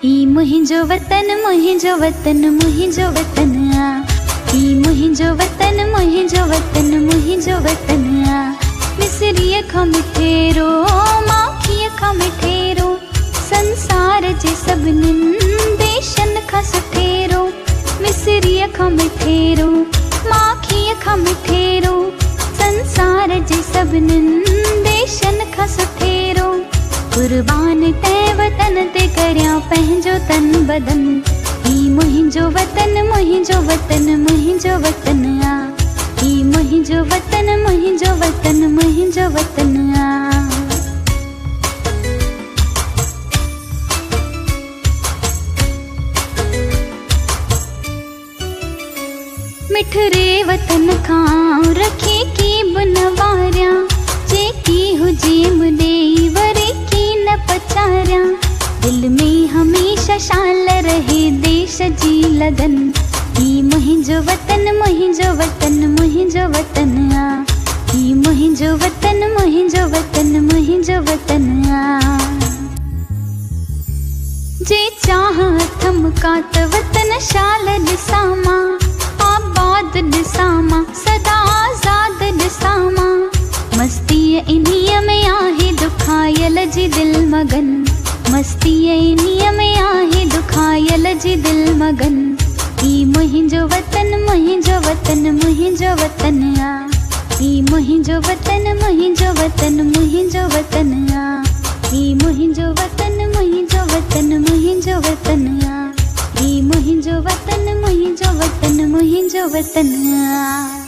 ई मुहिंजो वतन मुहिंजो वतन मुहिंजो वतन आ। ई मुहिंजो वतन मुहिंजो वतन मुहिंजो वतन आ। मिसरीअ खां मिठेरो माखीअ खां मिठेरो संसार जे सभिनिनि देशनि खां सुठेरो। मिसरीअ खां मिठेरो माखीअ खां मिठेरो संसार जे सभिनिनि देशनि खां सुठेरो। कुर्बान तंहिं वतन ते करियां पंहिंजो तन बदन। ई मुहिंजो वतन मुहिंजो वतन मुहिंजो वतन आ। ई मुहिंजो वतन मुहिंजो वतन मुहिंजो वतन आ। मिठरे वतन खां रखे की बन वारियां जेकी हुजे मुॾे वरी की न पचारियां। दिल में हमेशा शाल रहे देश जी लगन। ई मुहिंजो वतन मुहिंजो वतन मुहिंजो वतन आ। ई मुहिंजो वतन मुहिंजो वतन मुहिंजो वतन आ। जे चाह थमका त वतन शाल ॾिसां मां आबाद ॾिसां मां सदा आज़ाद ॾिसां मां। मस्तीअ इन्हीअ में आहे दुखायल जी दिल मगन। मस्तीअ इन्हीअ में आहे दुखायल जी दिल मगन। ई मुहिंजो वतन मुहिंजो वतन मुहिंजो वतन आ। ई मुहिंजो वतन मुहिंजो वतन मुहिंजो वतन आ। ई मुहिंजो वतन मुहिंजो वतन मुहिंजो वतन आ। ई मुहिंजो वतन मुहिंजो वतन मुहिंजो वतन आ।